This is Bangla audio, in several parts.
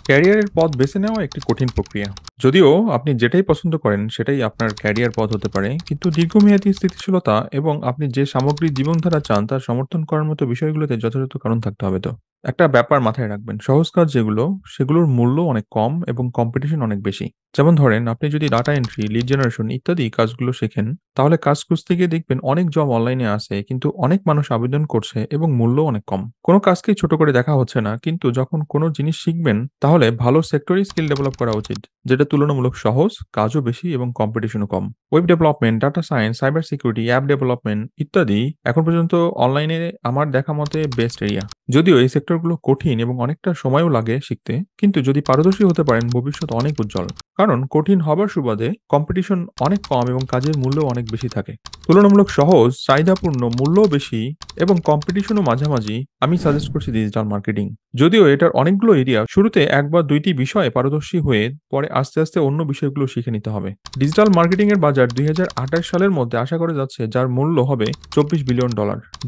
ক্যারিয়ারের পথ বেছে নেওয়া একটি কঠিন প্রক্রিয়া। যদিও আপনি যেটাই পছন্দ করেন সেটাই আপনার ক্যারিয়ার পথ হতে পারে। কিন্তু দীর্ঘমেয়াদী স্থিতিশীলতা এবং আপনি যে সামগ্রিক জীবনধারা চান তার সমর্থন করার মতো বিষয়গুলোতে যথাযথ কারণ থাকতে হবে তো। একটা ব্যাপার মাথায় রাখবেন, সহজ কাজ যেগুলো সেগুলোর মূল্য অনেক কম এবং কম্পিটিশন অনেক বেশি। যেমন ধরেন আপনি যদি ডাটা এন্ট্রি, লিড জেনারেশন ইত্যাদি কাজগুলো শেখেন, তাহলে কাজ খুঁজতে গিয়ে দেখবেন অনেক জব অনলাইনে আছে কিন্তু অনেক মানুষ আবেদন করছে এবং মূল্য অনেক কম। কোনো কাজকেই ছোট করে দেখা হচ্ছে না, কিন্তু যখন কোনো জিনিস শিখবেন তাহলে ভালো সেক্টরে স্কিল ডেভেলপ করা উচিত, যেটা তুলনামূলক সহজ, কাজও বেশি এবং কম্পিটিশনও কম। Web development, data science, cyber security, app development ইত্যাদি এখন পর্যন্ত অনলাইনে আমার দেখা মতে বেস্ট এরিয়া। যদিও এই সেক্টরগুলো কঠিন এবং অনেকটা সময়ও লাগে শিখতে, কিন্তু যদি পারদর্শী হতে পারেন ভবিষ্যৎ অনেক উজ্জ্বল। কারণ কঠিন হবার সুবাদে কম্পিটিশন অনেক কম এবং কাজের মূল্য অনেক বেশি থাকে। তুলনামূলক সহজ, চাহিদাপূর্ণ, মূল্যও বেশি এবং কম্পিটিশনও মাঝামাঝি, আমি সাজেস্ট করছি ডিজিটাল মার্কেটিং। যদিও এটার অনেকগুলো এরিয়া, শুরুতে এক বা দুইটি বিষয়ে পারদর্শী হয়ে পরে আস্তে আস্তে অন্য বিষয়গুলো শিখে নিতে হবে। ডিজিটাল মার্কেটিং এর বাজার 2028 সালের মধ্যে আশা করা যাচ্ছে, যার মূল্য হবে $24 বিলিয়ন।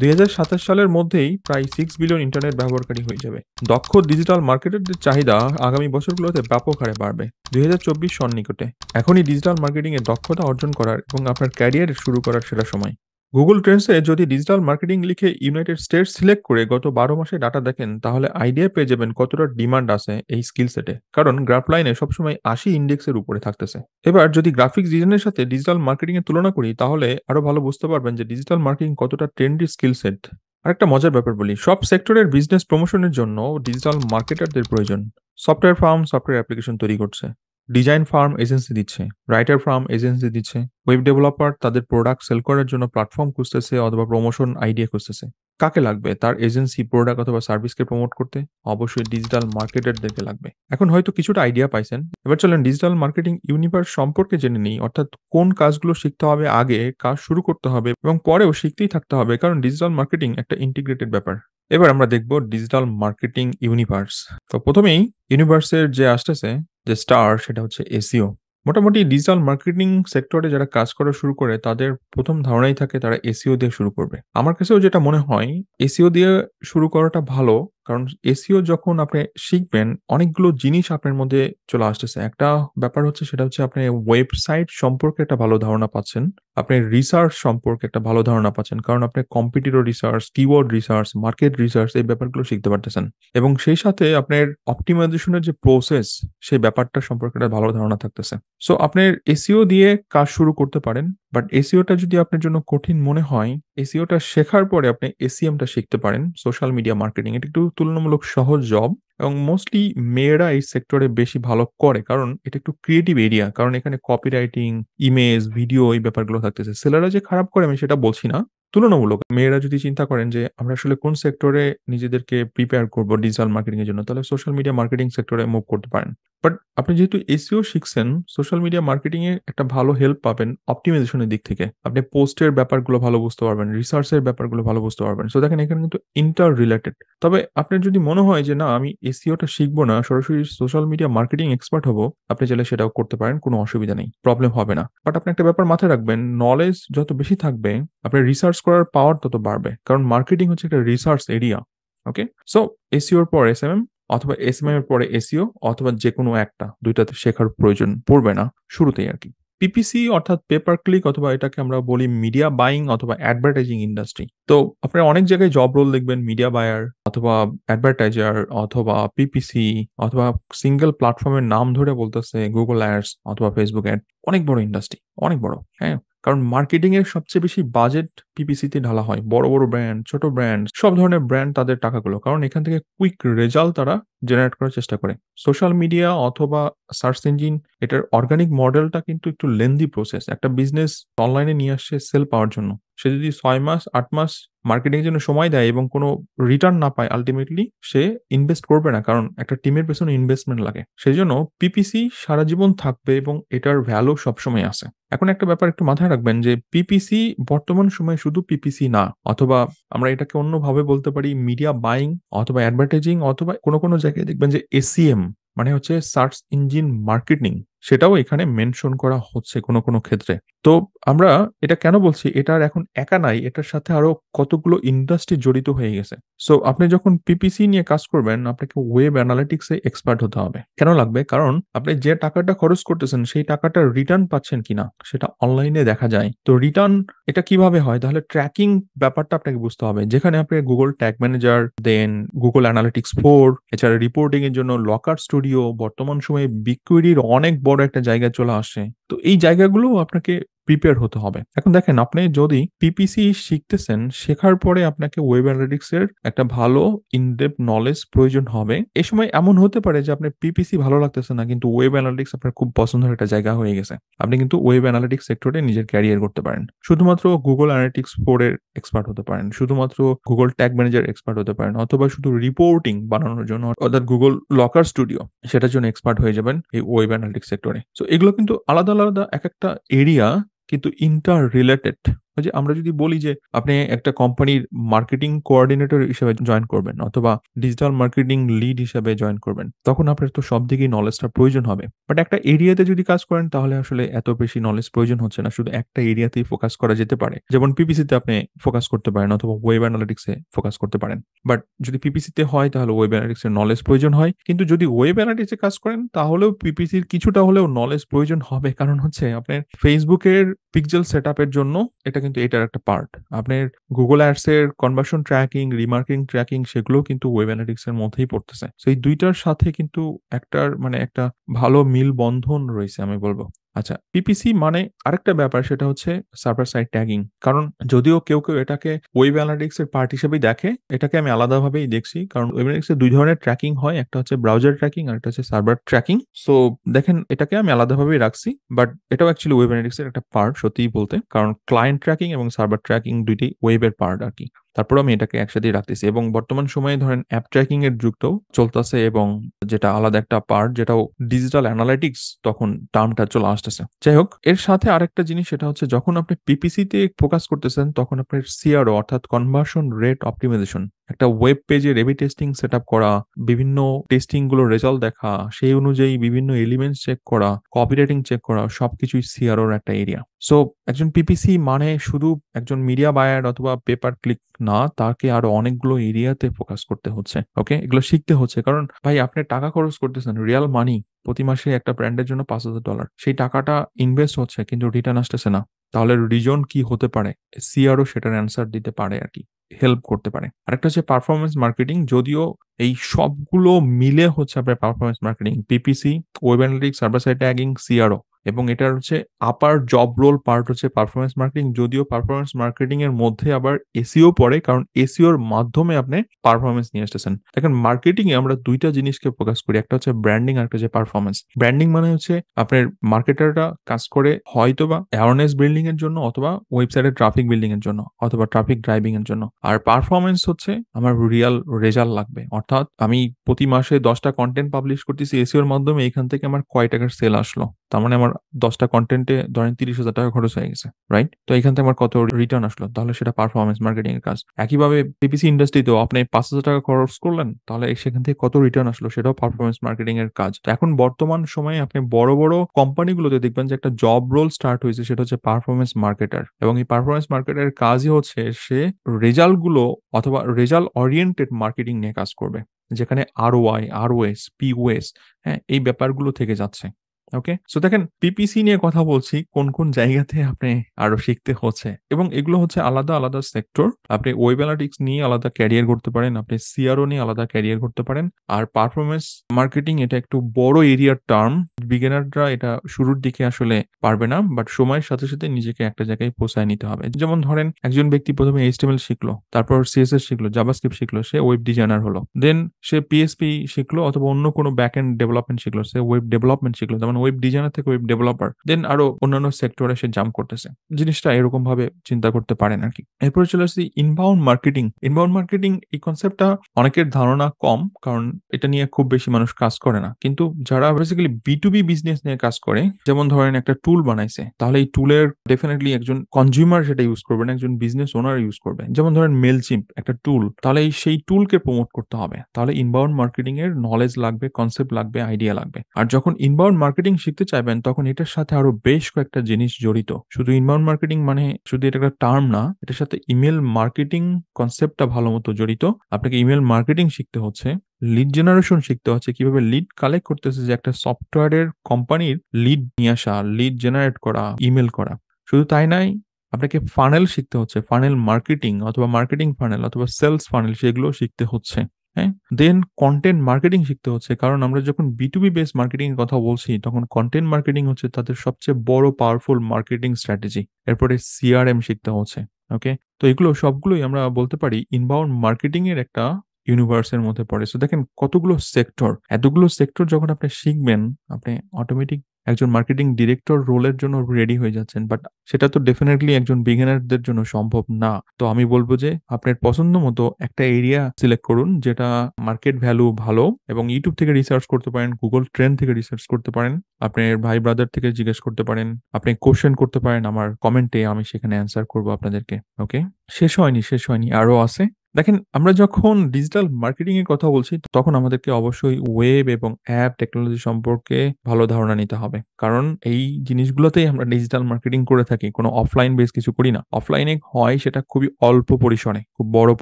2027 সালের মধ্যেই প্রায় 6 বিলিয়ন ইন্টারনেট ব্যবহারকারী হয়ে যাবে। দক্ষ ডিজিটাল মার্কেটারদের চাহিদা আগামী বছরগুলোতে ব্যাপক হারে বাড়বে। 2024 সন্নিকটে। এখনই ডিজিটাল মার্কেটিং এ দক্ষতা অর্জন করার এবং আপনার ক্যারিয়ার শুরু করার সেরা সময়। গুগল ট্রেন্ডসে যদি ডিজিটাল মার্কেটিং লিখে ইউনাইটেড স্টেটস সিলেক্ট করে গত 12 মাসে ডাটা দেখেন, তাহলে আইডিয়া পেয়ে যাবেন কতটা ডিমান্ড আছে এই স্কিল সেটে। কারণ গ্রাফ লাইনে সবসময় 80 ইন্ডেক্সের উপরে থাকতেছে। এবার যদি গ্রাফিক্স ডিজাইনের সাথে ডিজিটাল মার্কেটিং এর তুলনা করি, তাহলে আরো ভালো বুঝতে পারবেন যে ডিজিটাল মার্কেটিং কতটা ট্রেন্ডি স্কিল সেট। আরেকটা মজার ব্যাপার বলি, সব সেক্টরের বিজনেস প্রমোশনের জন্য ডিজিটাল মার্কেটারদের প্রয়োজন। সফটওয়্যার ফার্ম সফটওয়্যার অ্যাপ্লিকেশন তৈরি করছে, ডিজাইন ফার্ম এজেন্সি দিচ্ছে, রাইটার ফার্ম এজেন্সি দিচ্ছে, ওয়েব ডেভেলপার তাদের প্রোডাক্ট সেল করার জন্য প্ল্যাটফর্ম খুঁজতেছে অথবা প্রমোশন আইডিয়া খুঁজতেছে। কাকে লাগবে তার এজেন্সি, প্রোডাক্ট অথবা সার্ভিসকে প্রমোট করতে? অবশ্যই ডিজিটাল মার্কেটারদেরকে লাগবে। এখন হয়তো কিছুটা আইডিয়া পাইছেন, এবার চলেন ডিজিটাল মার্কেটিং ইউনিভার্স সম্পর্কে জেনে নিই। অর্থাৎ কোন কাজগুলো শিখতে হবে আগে, কাজ শুরু করতে হবে এবং পরেও শিখতেই থাকতে হবে, কারণ ডিজিটাল মার্কেটিং একটা ইন্টিগ্রেটেড ব্যাপার। এবার আমরা দেখব ডিজিটাল মার্কেটিং ইউনিভার্স। তো প্রথমেই ইউনিভার্সের যে আসতেছে, যে স্টার, সেটা হচ্ছে এসইও। মোটামুটি ডিজিটাল মার্কেটিং সেক্টরে যারা কাজ করা শুরু করে তাদের প্রথম ধারণাই থাকে তারা এসইও দিয়ে শুরু করবে। আমার কাছেও যেটা মনে হয়, এসইও দিয়ে শুরু করাটা ভালো। কারণ এসইও যখন আপনি শিখবেন, অনেকগুলো জিনিস আপনার মধ্যে চলে আসতেছে। একটা ব্যাপার হচ্ছে, সেটা হচ্ছে আপনি ওয়েবসাইট সম্পর্কে একটা ভালো ধারণা পাচ্ছেন। আপনি রিসার্চ সম্পর্কে একটা ভালো ধারণা পাচ্ছেন, কারণ আপনি competitor research, keyword research, market research এই ব্যাপারগুলো শিখতে পারতেছেন। এবং সেই সাথে আপনার অপটিমাইজেশনের যে প্রসেস, সেই ব্যাপারটা সম্পর্কে একটা ভালো ধারণা থাকতেছে। সো আপনার এসইও দিয়ে কাজ শুরু করতে পারেন। বাট এসইওটা যদি আপনার জন্য কঠিন মনে হয়, এসইওটা শেখার পরে আপনি এসইএমটা শিখতে পারেন, সোশ্যাল মিডিয়া মার্কেটিং। এটা একটু তুলনামূলক সহজ জব এবং মোস্টলি মেয়েরা এই সেক্টরে বেশি ভালো করে, কারণ এটা একটু ক্রিয়েটিভ এরিয়া। কারণ এখানে কপিরাইটিং, ইমেজ, ভিডিও এই ব্যাপারগুলো থাকতেছে। ছেলেরা যে খারাপ করে আমি সেটা বলছি না, তুলনামূলক মেয়েরা যদি চিন্তা করেন যে আমরা আসলে কোন সেক্টরে নিজেদেরকে প্রিপেয়ার করব ডিজিটাল মার্কেটিং এর জন্য, তাহলে সোশ্যাল মিডিয়া মার্কেটিং সেক্টরে মুভ করতে পারেন। বাট আপনি যেহেতু এসইও শিখছেন, সোশ্যাল মিডিয়া মার্কেটিং এ একটা ভালো হেল্প পাবেন অপটিমাইজেশনের দিক থেকে। আপনি পোস্টের ব্যাপারগুলো ভালো বুঝতে পারবেন, রিসার্চের ব্যাপারগুলো ভালো বুঝতে পারবেন। সো দেখেন এখানে কিন্তু ইন্টার রিলেটেড। তবে আপনার যদি মনে হয় যে না, আমি এসইওটা শিখবো না, সরাসরি সোশ্যাল মিডিয়া মার্কেটিং এক্সপার্ট হবো, আপনি চাইলে সেটাও করতে পারেন, কোনো অসুবিধা নেই, প্রবলেম হবে না। বাট আপনি একটা ব্যাপার মাথায় রাখবেন, নলেজ যত বেশি থাকবে আপনার রিসার্চ করার পাওয়ার তত বাড়বে। কারণ মার্কেটিং হচ্ছে একটা রিসার্চ এরিয়া। ওকে, সো এসইওর পর এসএমএম, অথবা এসএমএম এর পরে এসইও, অথবা যেকোনো একটা দুইটাতে শেখার প্রয়োজন পড়বে না শুরুতেই আর কি। পিপিসি অর্থাৎ পেপার ক্লিক, অথবা এটাকে আমরা বলি মিডিয়া বাইং অথবা অ্যাডভার্টাইজিং ইন্ডাস্ট্রি। তো আপনারা অনেক জায়গায় জব রোল দেখবেন, মিডিয়া বায়ার অথবা অ্যাডভার্টাইজার অথবা পিপিসি, অথবা সিঙ্গেল প্ল্যাটফর্মের নাম ধরে বলতেছে গুগল অ্যাডস অথবা ফেসবুক অ্যাড। অনেক বড় ইন্ডাস্ট্রি, অনেক বড়। হ্যাঁ, কারণ মার্কেটিং এর সবচেয়ে বেশি বাজেট পিপিসিতে ঢালা হয়। বড় বড় ব্র্যান্ড, ছোট ব্র্যান্ড, সব ধরনের ব্র্যান্ড তাদের টাকাগুলো, কারণ এখান থেকে কুইক রেজাল্ট তারা জেনারেট করার চেষ্টা করে। সোশ্যাল মিডিয়া অথবা সার্চ ইঞ্জিন, এটার অর্গানিক মডেলটা কিন্তু একটু লেন্দি প্রসেস। একটা বিজনেস অনলাইনে নিয়ে আসছে সেল পাওয়ার জন্য, সে যদি 6 মাস 8 মাস মার্কেটিং এর জন্য সময় দেয় এবং কোনো রিটার্ন না পায়, আলটিমেটলি সে ইনভেস্ট করবে না, কারণ একটা টিমের পেছনে ইনভেস্টমেন্ট লাগে। সেই জন্য পিপিসি সারা জীবন থাকবে এবং এটার ভ্যালু সবসময় আছে। এখন একটা ব্যাপার একটু মাথায় রাখবেন যে পিপিসি বর্তমান সময়ে শুধু পিপিসি না, অথবা আমরা এটাকে অন্যভাবে বলতে পারি মিডিয়া বাইং অথবা অ্যাডভার্টাইজিং, অথবা কোনো কোনো জায়গায় দেখবেন যে এসিএম, মানে হচ্ছে সার্চ ইঞ্জিন মার্কেটিং, সেটাও এখানে মেনশন করা হচ্ছে কোনো ক্ষেত্রে। তো আমরা এটা কেন বলছি? এটা আর এখন একা নাই। এটার সাথে আরো কতগুলো ইন্ডাস্ট্রি জড়িত হয়ে গেছে। সো আপনি যখন পিপিসি নিয়ে কাজ করবেন, আপনাকে ওয়েব অ্যানালিটিক্স এ এক্সপার্ট হতে হবে। কেন লাগবে? কারণ আপনি যে টাকাটা খরচ করতেছেন, সেই টাকাটার রিটার্ন পাচ্ছেন কিনা সেটা অনলাইনে দেখা যায়। তো রিটার্ন এটা কিভাবে হয়? তাহলে ট্র্যাকিং ব্যাপারটা আপনাকে বুঝতে হবে। যেখানে আপনি Google ট্যাগ ম্যানেজার, দেন Google Analytics 4, এছাড়া রিপোর্টিং এর জন্য লকার স্টুডিও, বর্তমান সময়ে BigQuery র অনেক বড় একটা জায়গায় চলে আসে। তো এই জায়গাগুলো আপনাকে প্রিপেয়ার হতে হবে। এখন দেখেন, আপনি যদি পিপিসি শিখতেছেন, শেখার পরে আপনাকে ওয়েব অ্যানালিটিক্স এর একটা ভালো ইন-ডেপথ নলেজ প্রয়োজন হবে। এই সময় এমন হতে পারে যে আপনার পিপিসি ভালো লাগতেছে না, কিন্তু ওয়েব অ্যানালিটিক্স আপনার খুব পছন্দের একটা জায়গা হয়ে গেছে। আপনি কিন্তু ওয়েব অ্যানালিটিক্স সেক্টরে নিজের ক্যারিয়ার করতে পারেন। শুধুমাত্র Google Analytics 4 এর এক্সপার্ট হতে পারেন। শুধুমাত্র Google ট্যাগ ম্যানেজার এক্সপার্ট হতে পারেন। অথবা শুধু রিপোর্টিং বানানোর জন্য অর্থাৎ Google লকার স্টুডিও, সেটার জন্য এক্সপার্ট হয়ে যাবেন এই ওয়েব অ্যানালিটিক্স সেক্টরে। সো এগুলো কিন্তু আলাদা একেকটা এরিয়া, কিন্তু ইন্টার রিলেটেড। ওই যে আমরা যদি বলি যে আপনি একটা কোম্পানির মার্কেটিং কোঅর্ডিনেটর হিসেবে জয়েন করবেন অথবা ডিজিটাল মার্কেটিং লিড হিসেবে জয়েন করবেন, তখন আপনার তো সব দিকেই নলেজটা প্রয়োজন হবে। বাট একটা এরিয়াতে যদি কাজ করেন, তাহলে আসলে এত বেশি নলেজ প্রয়োজন হচ্ছে না। শুধু একটা এরিয়াতেই ফোকাস করা যেতে পারে। যেমন পিপিসিতে আপনি ফোকাস করতে পারেন অথবা ওয়েব অ্যানালিটিক্সে ফোকাস করতে পারেন। বাট যদি পিপিসিতে হয়, তাহলে ওয়েব অ্যানালিটিক্স এর নলেজ প্রয়োজন হয়। কিন্তু যদি ওয়েব অ্যানালিটিক্স এ কাজ করেন, তাহলেও পিপিসির কিছুটা হলেও নলেজ প্রয়োজন হবে। কারণ হচ্ছে আপনার ফেসবুকের পিক্সেল সেটআপ এর জন্য এটা কিন্তু এটার একটা পার্ট। আপনার Google Ads এর কনভার্সন ট্র্যাকিং, রিমার্কেটিং ট্র্যাকিং, সেগুলোও কিন্তু ওয়েব অ্যানালিটিক্স এর মধ্যেই পড়তেছে। সো এই ২ টার সাথে কিন্তু একটা ভালো মিল বন্ধন রয়েছে আমি বলব। আচ্ছা, পিপিসি মানে আরেকটা ব্যাপার, সেটা হচ্ছে সার্ভার সাইড ট্যাগিং। কারণ যদিও কেউ এটাকে ওয়েব অ্যানালিটিক্স এর পার্ট হিসেবেই দেখে, এটাকে আমি আলাদাভাবেই দেখছি। কারণ ওয়েব অ্যানালিটিক্স এর ২ ধরনের ট্র্যাকিং হয়। একটা হচ্ছে ব্রাউজার ট্র্যাকিং, আরেকটা হচ্ছে সার্ভার ট্র্যাকিং। সো দেখেন, এটাকে আমি আলাদাভাবেই রাখছি। বাট এটাও অ্যাকচুয়ালি ওয়েব অ্যানালিটিক্স এর একটা পার্ট সত্যিই বলতে। কারণ ক্লায়েন্ট ট্র্যাকিং এবং সার্ভার ট্র্যাকিং ২ টিই ওয়েবের পার্ট আরকি। তারপরেও আমি এটাকে একসাথেই রাখতেছি এবং বর্তমান সময়ে ধরেন অ্যাপ ট্র্যাকিং এর যুগটাও চলতেছে এবং যেটা আলাদা একটা পার্ট, যেটাও ডিজিটাল অ্যানালিটিক্স, তখন টার্মটা চলে আসতেছে। যাই হোক, এর সাথে আরেকটা জিনিস, সেটা হচ্ছে যখন আপনি পিপিসি তে ফোকাস করতেছেন, তখন আপনার সিআরও অর্থাৎ কনভার্সন রেট অপটিমাইজেশন, একটা ওয়েব পেজে এ-বি টেস্টিং সেটআপ করা, বিভিন্ন টেস্টিং গুলোর রেজাল্ট দেখা, সেই অনুযায়ী বিভিন্ন এলিমেন্টস চেক করা, কপি রাইটিং চেক করা, সবকিছুই সিআরওর একটা এরিয়া। সো একজন পিপিসি মানে শুধু একজন মিডিয়া বায়ার অথবা পেপার ক্লিক না, তাকে আরো অনেকগুলো এরিয়াতে ফোকাস করতে হচ্ছে। ওকে? এগুলো শিখতে হচ্ছে। কারণ ভাই, আপনি টাকা খরচ করতেছেন, রিয়াল মানি। প্রতি মাসে একটা ব্র্যান্ডের জন্য $৫,০০০। সেই টাকাটা ইনভেস্ট হচ্ছে, কিন্তু রিটার্ন আসতেছে না। তাহলে রিজন কি হতে পারে? সিআরও সেটার অ্যান্সার দিতে পারে আরকি। হেল্প করতে পারে। আরেকটা হচ্ছে পারফরম্যান্স মার্কেটিং। যদিও এই সবগুলো মিলে হচ্ছে আপনার performance marketing, PPC, web analytics, server side tagging, CRO, এবং এটার হচ্ছে আপার জব রোল পার্ট হচ্ছে পারফরম্যান্স মার্কেটিং। যদিও পারফরম্যান্স মার্কেটিং এর মধ্যে আবার এসইও পড়ে, কারণ এসইও এর মাধ্যমে আপনি পারফরম্যান্স নিয়ে আসতেছেন। দেখেন, মার্কেটিং এ আমরা ২ টা জিনিসকে ফোকাস করি। একটা হচ্ছে ব্র্যান্ডিং, আরেকটা হচ্ছে পারফরম্যান্স। ব্র্যান্ডিং মানে হচ্ছে আপনার মার্কেটাররা কাজ করে হয়তোবা অ্যাওয়ারনেস বিল্ডিং এর জন্য, অথবা ওয়েবসাইটে ট্রাফিক বিল্ডিং এর জন্য, অথবা ট্রাফিক ড্রাইভিং এর জন্য। আর পারফরম্যান্স হচ্ছে আমার রিয়াল রেজাল্ট লাগবে। অর্থাৎ আমি প্রতি মাসে ১০ টা কনটেন্ট পাবলিশ করতেছি এসইও এর মাধ্যমে, এখান থেকে আমার কয় টাকার সেল আসলো। তার মানে আমার ১০ টা কনটেন্টে ধরেন ৳৩০,০০০ খরচ হয়ে গেছে। রাইট? তো এখান থেকে আমার কত রিটার্ন আসলো? তাহলে সেটা পারফরম্যান্স মার্কেটিং এর কাজ। একইভাবে পিপিসি ইন্ডাস্ট্রিতেও আপনি ৳৫,০০০ খরচ করলেন, তাহলে সেখান থেকে কত রিটার্ন আসলো? সেটাও পারফরম্যান্স মার্কেটিং এর কাজ। তো এখন বর্তমান সময়ে আপনি বড় কোম্পানিগুলোতে দেখবেন যে একটা জব রোল স্টার্ট হয়েছে, সেটা হচ্ছে পারফরম্যান্স মার্কেটার। এবং এই পারফরম্যান্স মার্কেটারের কাজই হচ্ছে সে রেজাল্ট গুলো অথবা রেজাল্ট ওরিয়েন্টেড মার্কেটিং নিয়ে কাজ করবে। যেখানে আরওআই, আরওএস, পিওএস, হ্যাঁ? এই ব্যাপারগুলো থেকে যাচ্ছে। ওকে? সো দেখেন, পিপিসি নিয়ে কথা বলছি, কোন জায়গাতে আপনি আরো শিখতে হচ্ছে, এবং এগুলো হচ্ছে আলাদা সেক্টর। আপনি ওয়েব অ্যানালিটিক্স নিয়ে আলাদা ক্যারিয়ার করতে পারেন, আপনি সিআরও নিয়ে আলাদা ক্যারিয়ার করতে পারেন। আর পারফরম্যান্স মার্কেটিং এটা একটু বড় এরিয়ার টার্ম। বিগিনাররা এটা শুরুর দিকে আসলে পারবে না। বাট সময়ের সাথে নিজেকে একটা জায়গায় পৌঁছায় নিতে হবে। যেমন ধরেন, একজন ব্যক্তি ১ম এ HTML শিখলো, তারপর সিএসএস শিখলো, জাভাস্ক্রিপ্ট শিখলো, সে ওয়েব ডিজাইনার হলো। দেন সে পিএইচপি শিখলো অথবা অন্য কোনো ব্যাকএন্ড ডেভেলপমেন্ট শিখলো, সে ওয়েব ডেভেলপমেন্ট শিখলো। যেমন ওয়েব ডিজাইনার থেকে ওয়েব ডেভেলপার। দেন আরো অন্যান্য সেক্টরে সে জাম্প করতেছে। জিনিসটা এরকম ভাবে চিন্তা করতে পারেন আরকি। এরপরে চলে আসছি ইনবাউন্ড মার্কেটিং। ইনবাউন্ড মার্কেটিং এই কনসেপ্টটা অনেকের ধারণা কম, কারণ এটা নিয়ে খুব বেশি মানুষ কাজ করে না। কিন্তু যারা বেসিক্যালি B2B B2B বিজনেস নিয়ে কাজ করে, যেমন ধরেন একটা টুল বানাইছে, তাহলে এই টুলের ডেফিনিটলি একজন কনজিউমার সেটা ইউজ করবে না, একজন বিজনেস ওনার ইউজ করবে। যেমন ধরেন মেইলচিম্প একটা টুল, তাহলে সেই টুলকে প্রমোট করতে হবে। তাহলে ইনবাউন্ড মার্কেটিং এর নলেজ লাগবে, কনসেপ্ট লাগবে, আইডিয়া লাগবে। আর যখন ইনবাউন্ড মার্কেটিং শিখতে চাইবেন তখন এটার সাথে আরো বেশ কয়েকটা জিনিস জড়িত। শুধু ইনবাউন্ড মার্কেটিং মানে শুধু এটা একটা টার্ম না, এটার সাথে ইমেল মার্কেটিং কনসেপ্টটা ভালো মতো জড়িত। আপনাকে ইমেল মার্কেটিং শিখতে হচ্ছে, লিড জেনারেশন শিখতে হচ্ছে, কিভাবে লিড কালেক্ট করতেছে, যে একটা সফটওয়্যারের কোম্পানির লিড নিয়ে আসা, লিড জেনারেট করা, ইমেল করা। শুধু তাই নাই, আপনাকে ফানেল শিখতে হচ্ছে, ফানেল মার্কেটিং অথবা মার্কেটিং ফানেল অথবা সেলস ফানেল, সেগুলো শিখতে হচ্ছে। হ্যাঁ, দেন কন্টেন্ট মার্কেটিং শিখতে হচ্ছে, কারণ আমরা যখন B2B বেস মার্কেটিং এর কথা বলছি তখন কন্টেন্ট মার্কেটিং হচ্ছে তাদের সবচেয়ে বড় পাওয়ারফুল মার্কেটিং স্ট্র্যাটেজি। এরপরে CRM শিখতে হচ্ছে। ওকে, তো এগুলো সবগুলোই আমরা বলতে পারি ইনবাউন্ড মার্কেটিং এর একটা ইউনিভার্সের মধ্যে পড়ে। সো দেখেন কতগুলো সেক্টর, এতগুলো সেক্টর যখন আপনি শিখবেন, আপনি অটোমেটিক একজন মার্কেটিং ডিরেক্টর রোলের জন্য রেডি হয়ে যাচ্ছেন। বাট সেটা তো ডেফিনেটলি একজন বিগিনারদের জন্য সম্ভব না। তো আমি বলবো যে আপনার পছন্দ মতো একটা এরিয়া সিলেক্ট করুন যেটা মার্কেট ভ্যালু ভালো, এবং ইউটিউব থেকে রিসার্চ করতে পারেন, গুগল ট্রেন্ড থেকে রিসার্চ করতে পারেন, আপনার ভাই ব্রাদার থেকে জিজ্ঞেস করতে পারেন, আপনি কোশ্চেন করতে পারেন আমার কমেন্টে, আমি সেখানে অ্যান্সার করবো আপনাদেরকে। ওকে, শেষ হয়নি, আরো আছে। দেখেন আমরা যখন ডিজিটাল মার্কেটিং এর কথা বলছি তখন আমাদেরকে অবশ্যই ওয়েব এবং অ্যাপ টেকনোলজি সম্পর্কে ভালো ধারণা নিতে হবে, কারণ এই জিনিসগুলোতেই আমরা ডিজিটাল মার্কেটিং করে থাকি, কোনো অফলাইন বেস কিছু করি না। অফলাইনে হয় সেটা খুবই অল্প পরিসরে, খুব বড়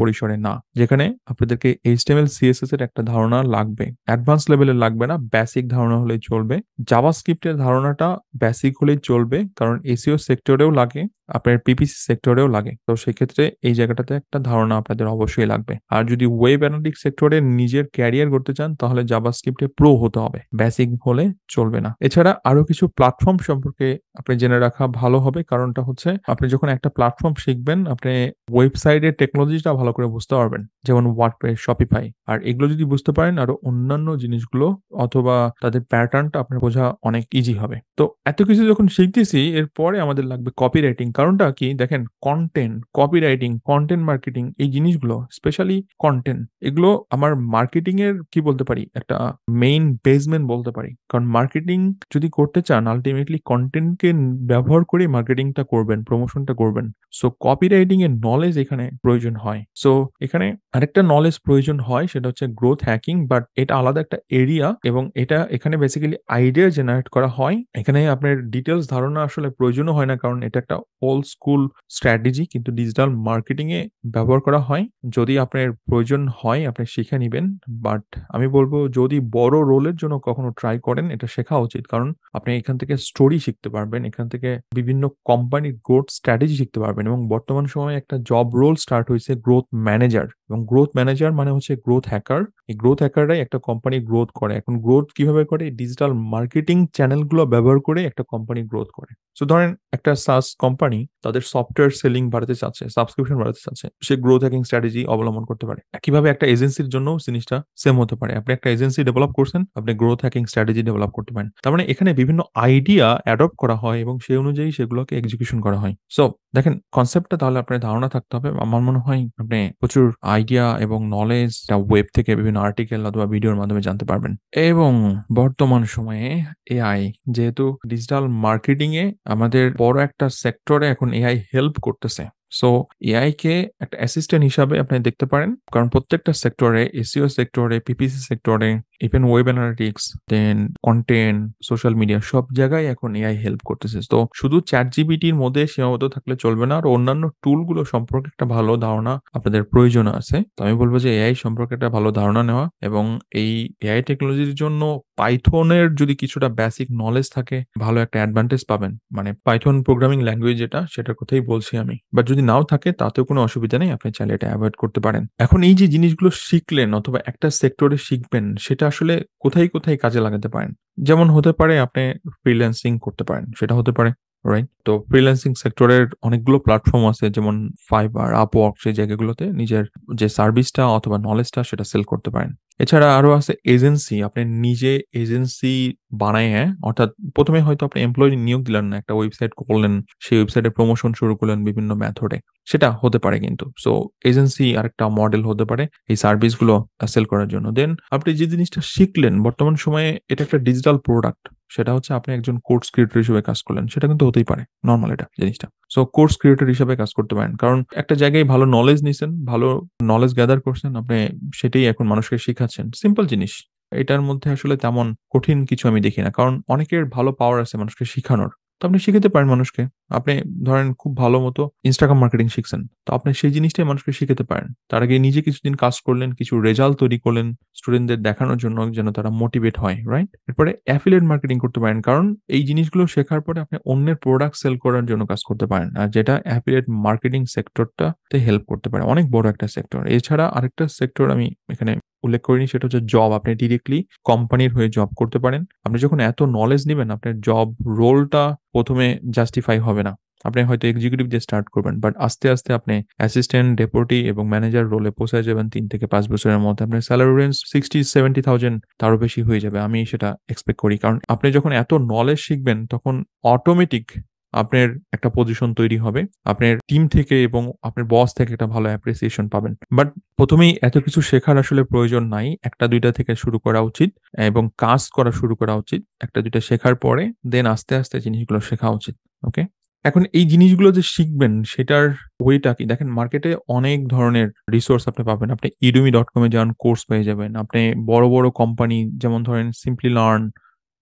পরিসরে না, যেখানে আপনাদেরকে HTML CSS এর একটা ধারণা লাগবে, অ্যাডভান্স লেভেলের লাগবে না, বেসিক ধারণা হলেই চলবে। জাভাস্ক্রিপ্টের ধারণাটা বেসিক হলেই চলবে, কারণ এসইও সেক্টরেও লাগে, আপনার PPC সেক্টরেও লাগে। তো সেক্ষেত্রে এই জায়গাটাতে একটা ধারণা আপনাদের অবশ্যই লাগবে। আর যদি ওয়েব অ্যানালিটিক্স সেক্টরে নিজের ক্যারিয়ার করতে চান তাহলে জাভাস্ক্রিপ্টে প্রো হতে হবে, বেসিক হলে চলবে না। এছাড়া আরো কিছু প্ল্যাটফর্ম সম্পর্কে আপনি জেনে রাখা ভালো হবে, কারণটা হচ্ছে আপনি যখন একটা প্ল্যাটফর্ম শিখবেন আপনি ওয়েবসাইটের টেকনোলজিটা ভালো করে বুঝতে পারবেন, যেমন ওয়ার্ডপ্রেস, শপিফাই। আর এগুলো যদি বুঝতে পারেন আরো অন্যান্য জিনিসগুলো অথবা তাদের প্যাটার্নটা আপনার বোঝা অনেক ইজি হবে। তো এত কিছু যখন শিখতেছি এরপরে আমাদের লাগবে কপি রাইটিং। কারণটা কি দেখেন, content, copy writing, content marketing, এই জিনিসগুলো স্পেশালি কন্টেন্ট, এগুলো আমার মার্কেটিং এর কি বলতে পারি একটা মেইন বেসমেন্ট বলতে পারি। কারণ মার্কেটিং যদি করতে চান আলটিমেটলি কন্টেন্টকে ব্যবহার করে মার্কেটিংটা করবেন, প্রমোশনটা করবেন। সো কপি রাইটিং এর নলেজ এখানে প্রয়োজন হয়। সো এখানে আরেকটা নলেজ প্রয়োজন হয়, সেটা হচ্ছে গ্রোথ হ্যাকিং, বাট এটা আলাদা একটা এরিয়া, এবং এটা এখানে বেসিক্যালি আইডিয়া জেনারেট করা হয়। এখানে আপনার ডিটেলস ধারণা আসলে প্রয়োজনও হয় না, কারণ এটা একটা ওল্ড স্কুল স্ট্র্যাটেজি, কিন্তু ডিজিটাল মার্কেটিং এ ব্যবহার করা হয়। যদি আপনার প্রয়োজন হয় আপনি শিখে নিবেন, বাট আমি বলবো যদি বড় রোলের জন্য কখনো ট্রাই করেন এটা শেখা উচিত, কারণ আপনি এখান থেকে স্টোরি শিখতে পারবেন, এখান থেকে বিভিন্ন কোম্পানির গ্রোথ স্ট্র্যাটেজি শিখতে পারবেন। এবং বর্তমান সময়ে একটা জব রোল স্টার্ট হয়েছে গ্রোথ ম্যানেজার, এবং গ্রোথ ম্যানেজার মানে হচ্ছে গ্রোথ হ্যাকার। এই গ্রোথ হ্যাকাররাই একটা কোম্পানি গ্রোথ করে। এখন গ্রোথ কিভাবে করে, ডিজিটাল মার্কেটিং চ্যানেলগুলো ব্যবহার করে একটা কোম্পানি গ্রোথ করে। সো ধরেন একটা সাস কোম্পানি তাদের সফটওয়্যার সেলিং বাড়াতে চাচ্ছে, সাবস্ক্রিপশন বাড়াতে চাচ্ছে, সে গ্রোথ হ্যাকিং স্ট্র্যাটেজি অবলম্বন করতে পারে। কিভাবে একটা এজেন্সির জন্য জিনিসটা সেম হতে পারে, আপনি একটা এজেন্সি ডেভেলপ করছেন, আপনি গ্রোথ হ্যাকিং স্ট্র্যাটেজি ডেভেলপ করতে পারেন। তার মানে এখানে বিভিন্ন আইডিয়া অ্যাডপ্ট করা হয় এবং সেই অনুযায়ী সেগুলোকে এক্সিকিউশন করা হয়। সো দেখেন কনসেপ্টটা তাহলে আপনার ধারণা থাকতে হবে। আমার মনে হয় আপনি প্রচুর আইডিয়া এবং নলেজ ওয়েব থেকে বিভিন্ন আর্টিকেল অথবা ভিডিওর মাধ্যমে জানতে পারবেন। এবং বর্তমান সময়ে AI, যেহেতু ডিজিটাল মার্কেটিং এ আমাদের বড় একটা সেক্টরে এখন AI হেল্প করতেছে। সো এআই কে একটা অ্যাসিস্ট্যান্ট হিসাবে আপনি দেখতে পারেন, কারণ প্রত্যেকটা সেক্টরে, এসইও সেক্টরে, PPC সেক্টরে, ইভেন ওয়েব অ্যানালিটিক্স, দেন কন্টেন্ট, সোশ্যাল মিডিয়া, সব জায়গায় এখন AI হেল্প করতেছে। তো শুধু চ্যাট জিপিটির মধ্যে সীমাবদ্ধ থাকলে চলবে না, আর অন্যান্য টুলগুলো সম্পর্কে একটা ভালো ধারণা আপনাদের প্রয়োজন আছে। তো আমি বলবো যে AI সম্পর্কে একটা ভালো ধারণা নেওয়া, এবং এই AI টেকনোলজির জন্য পাইথনের যদি কিছুটা বেসিক নলেজ থাকে ভালো একটা অ্যাডভান্টেজ পাবেন। মানে পাইথন প্রোগ্রামিং ল্যাঙ্গুয়েজ যেটা, সেটার কথাই বলছি আমি। বাট যদি নাও থাকে তাতেও কোনো অসুবিধা নেই, আপনি চাইলে এটা অ্যাভয়েড করতে পারেন। এখন এই যে জিনিসগুলো শিখলেন অথবা একটা সেক্টরে শিখবেন, সেটা আসলে কোথায় কোথায় কাজে লাগাতে পারেন। যেমন হতে পারে আপনি ফ্রিল্যান্সিং করতে পারেন, সেটা হতে পারে, রাইট? তো ফ্রিল্যান্সিং সেক্টরের অনেকগুলো প্ল্যাটফর্ম আছে, যেমন ফাইবার, আপওয়ার্ক, সেই জায়গাগুলোতে নিজের যে সার্ভিসটা অথবা নলেজটা সেটা সেল করতে পারেন। এছাড়া আরো আছে এজেন্সি, আপনি নিজে এজেন্সি বানায়, হ্যাঁ, অর্থাৎ প্রথমে হয়তো আপনি এমপ্লয়ি নিয়োগ দিলেন না, একটা ওয়েবসাইট করলেন, সেই ওয়েবসাইটে প্রমোশন শুরু করলেন বিভিন্ন মেথডে, সেটা হতে পারে কিন্তু। সো এজেন্সি আরেকটা মডেল হতে পারে এই সার্ভিসগুলো সেল করার জন্য। দেন আপনি যে জিনিসটা শিখলেন বর্তমান সময়ে এটা একটা ডিজিটাল প্রোডাক্ট, সেটা হচ্ছে আপনি একজন কোর্স ক্রিয়েটর হিসেবে কাজ করলেন। সেটা কিন্তু হতেই পারে। নরমাল এটা জিনিসটা। সো কোর্স ক্রিয়েটর হিসেবে কাজ করতে পারেন। কারণ একটা জায়গায় ভালো নলেজ নিছেন, ভালো নলেজ গ্যাদার করছেন, আপনি সেটাই এখন মানুষকে শিখাচ্ছেন। সিম্পল জিনিস। এটার মধ্যে আসলে তেমন কঠিন কিছু আমি দেখি না। কারণ অনেকের ভালো পাওয়ার আছে মানুষকে শিখানোর। তো আপনি শিখাতে পারেন মানুষকে। আপনি ধরেন খুব ভালো মতো Instagram মার্কেটিং শিখছেন। তো আপনি সেই জিনিসটাই মানুষকে শিখাতে পারেন। তার আগে নিজে কিছুদিন কাজ করলেন, কিছু রেজাল্ট তৈরি করলেন স্টুডেন্টদের দেখানোর জন্য যেন তারা মোটিভেট হয়, রাইট? এরপরে অ্যাফিলিয়েট মার্কেটিং করতে পারেন। কারণ এই জিনিসগুলো শেখার পরে আপনি অন্যের প্রোডাক্ট সেল করার জন্য কাজ করতে পারেন। আর যেটা অ্যাফিলিয়েট মার্কেটিং সেক্টরটাতে হেল্প করতে পারে। অনেক বড় একটা সেক্টর। এছাড়া আরেকটা সেক্টর আমি এখানে উল্লেখ করিনি সেটা হচ্ছে জব। আপনি ডিরেক্টলি কোম্পানির হয়ে জব করতে পারেন। আপনি যখন এত নলেজ নিবেন আপনার জব রোলটা ১ম এ জাস্টিফাই হবে না। আপনি হয়তো এক্সিকিউটিভ দিয়ে স্টার্ট করবেন। বাট আস্তে, আস্তে আপনি অ্যাসিস্ট্যান্ট, ডেপুটি এবং ম্যানেজার রোলে পৌঁছায় যাবেন ৩ থেকে ৫ বছরের মধ্যে। আপনার সেলারি রেঞ্জ 60,000-70,000 তারও বেশি হয়ে যাবে। আমি সেটা এক্সপেক্ট করি। কারণ আপনি যখন এত নলেজ শিখবেন তখন অটোমেটিক আপনার একটা পজিশন তৈরি হবে। আপনার টিম থেকে এবং আপনার বস থেকে একটা ভালো অ্যাপ্রিসিয়েশন পাবেন। বাট ১ম এই এত কিছু শেখার আসলে প্রয়োজন নাই। ১টা ২টা থেকে শুরু করা উচিত এবং কাজ করা শুরু করা উচিত। ১টা ২টা শেখার পরে দেন আস্তে, আস্তে জিনিসগুলো শেখা উচিত। ওকে? এখন এই জিনিসগুলো যে শিখবেন সেটার ওয়েটা কি? দেখেন মার্কেটে অনেক ধরনের রিসোর্স আপনি পাবেন। আপনি udemy.com এ যান কোর্স পেয়ে যাবেন। আপনি বড়, বড় কোম্পানি যেমন ধরেন সিম্পলি লার্ন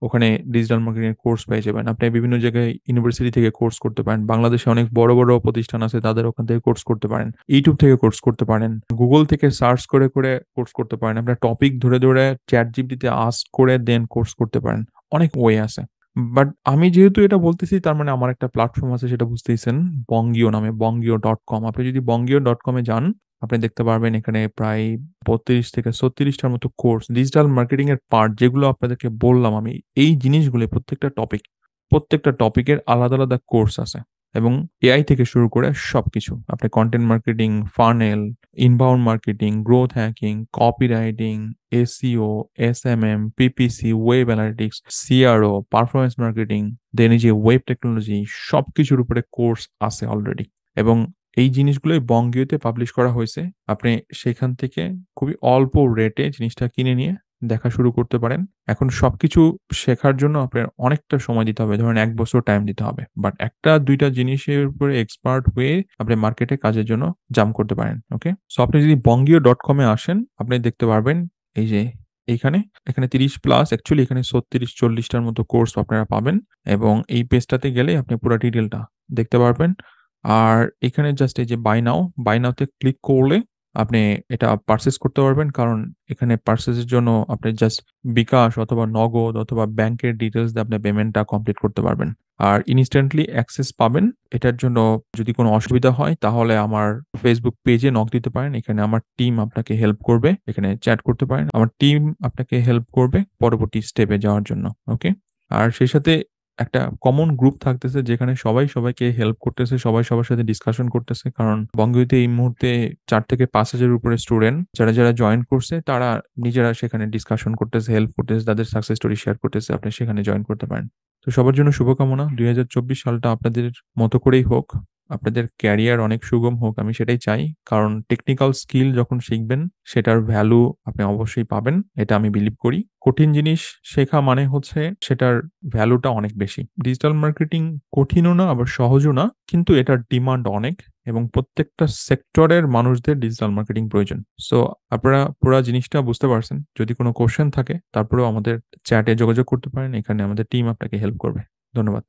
ওখানে ডিজিটাল মার্কেটিং এর কোর্স পেয়ে যাবেন। আপনি বিভিন্ন জায়গায় ইউনিভার্সিটি থেকে কোর্স করতে পারেন। বাংলাদেশে অনেক বড়, বড় প্রতিষ্ঠান আছে তাদের ওখান থেকে কোর্স করতে পারেন। YouTube থেকে কোর্স করতে পারেন। Google থেকে সার্চ করে, করে কোর্স করতে পারেন। আপনার টপিক ধরে, ধরে ChatGPT তে আস্ক করে দেন কোর্স করতে পারেন। অনেক ওয়ে আছে। বাট আমি যেহেতু এটা বলতেছি তার মানে আমার একটা প্ল্যাটফর্ম আছে সেটা বুঝতেইছেন। বঙ্গীয় নামে bongyo.com আপনি যদি bongyo.com এ যান, আপনি দেখতে পারবেন এখানে প্রায় ৩২ থেকে ৩৬ টার মতো কোর্স ডিজিটাল মার্কেটিং এর পার্ট যেগুলো আপনাদেরকে বললাম আমি। এই জিনিসগুলো প্রত্যেকটা টপিকের আলাদা, আলাদা কোর্স আছে এবং এআই থেকে শুরু করে সবকিছু। আপনি content marketing, funnel, inbound marketing, growth hacking, copywriting, SEO, SMM, PPC, web analytics, CRO, performance marketing, then এই যে ওয়েব টেকনোলজি সবকিছুর উপরে কোর্স আছে অলরেডি এবং এই জিনিসগুলোই বঙ্গীয়তে পাবলিশ করা হয়েছে। আপনি সেখান থেকে খুবই অল্প রেটে জিনিসটা কিনে নিয়ে দেখা শুরু করতে পারেন। এখন সবকিছু শেখার জন্য আপনার অনেকটা সময় দিতে হবে। ধরেন ১ বছর টাইম দিতে হবে। বাট ১টা ২টা জিনিসের উপরে এক্সপার্ট হয়ে আপনি মার্কেটে কাজের জন্য জাম্প করতে পারেন। ওকে? সো আপনি যদি bongyo.com এ আসেন, আপনি দেখতে পারবেন এই যে এইখানে, এখানে ৩০ প্লাস অ্যাকচুয়ালি এখানে ৩৬-৪০ টার মতো কোর্স আপনারা পাবেন এবং এই পেজটাতে গেলে আপনি পুরা ডিটেইলটা দেখতে পারবেন। আর এখানে জাস্ট এই যে বাই নাও তে ক্লিক করলে আপনি এটা পারচেজ করতে পারবেন। কারণ এখানে পারচেজ এর জন্য আপনি জাস্ট বিকাশ অথবা নগদ অথবা ব্যাংকের ডিটেইলস দিয়ে আপনি পেমেন্টটা কমপ্লিট করতে পারবেন। আর ইনস্ট্যান্টলি অ্যাক্সেস পাবেন। এটার জন্য যদি কোনো অসুবিধা হয় তাহলে আমার Facebook পেজে নক দিতে পারেন। এখানে আমার টিম আপনাকে হেল্প করবে। এখানে চ্যাট করতে পারেন। আমার টিম আপনাকে হেল্প করবে পরবর্তী স্টেপে যাওয়ার জন্য। ওকে? আর সেই সাথে একটা কমন গ্রুপ থাকতেছে যেখানে সবাই সবাইকে হেল্প করতেছে, সবাই সবার সাথে ডিসকাশন করতেছে। কারণ বঙ্গীয়তে এই মুহূর্তে ৪ থেকে ৫,০০০ এর উপরে স্টুডেন্ট যারা জয়েন করছে তারা নিজেরা সেখানে ডিসকাশন করতেছে, হেল্প করতেছে, তাদের সাকসেস স্টোরি শেয়ার করতেছে। আপনি সেখানে জয়েন করতে পারেন। তো সবার জন্য শুভকামনা। ২০২৪ সালটা আপনাদের মতো করেই হোক। আপনাদের ক্যারিয়ার অনেক সুগম হোক আমি সেটাই চাই। কারণ টেকনিক্যাল স্কিল যখন শিখবেন সেটার ভ্যালু আপনি অবশ্যই পাবেন। এটা আমি বিলিভ করি। কঠিন জিনিস শেখা মানে হচ্ছে সেটার ভ্যালুটা অনেক বেশি। ডিজিটাল মার্কেটিং কঠিনও না আবার সহজও না। কিন্তু এটার ডিমান্ড অনেক এবং প্রত্যেকটা সেক্টরের মানুষদের ডিজিটাল মার্কেটিং প্রয়োজন। সো আপনারা পুরা জিনিসটা বুঝতে পারছেন। যদি কোনো কোয়েশ্চেন থাকে তারপরেও আমাদের চ্যাটে যোগাযোগ করতে পারেন। এখানে আমাদের টিম আপনাকে হেল্প করবে। ধন্যবাদ।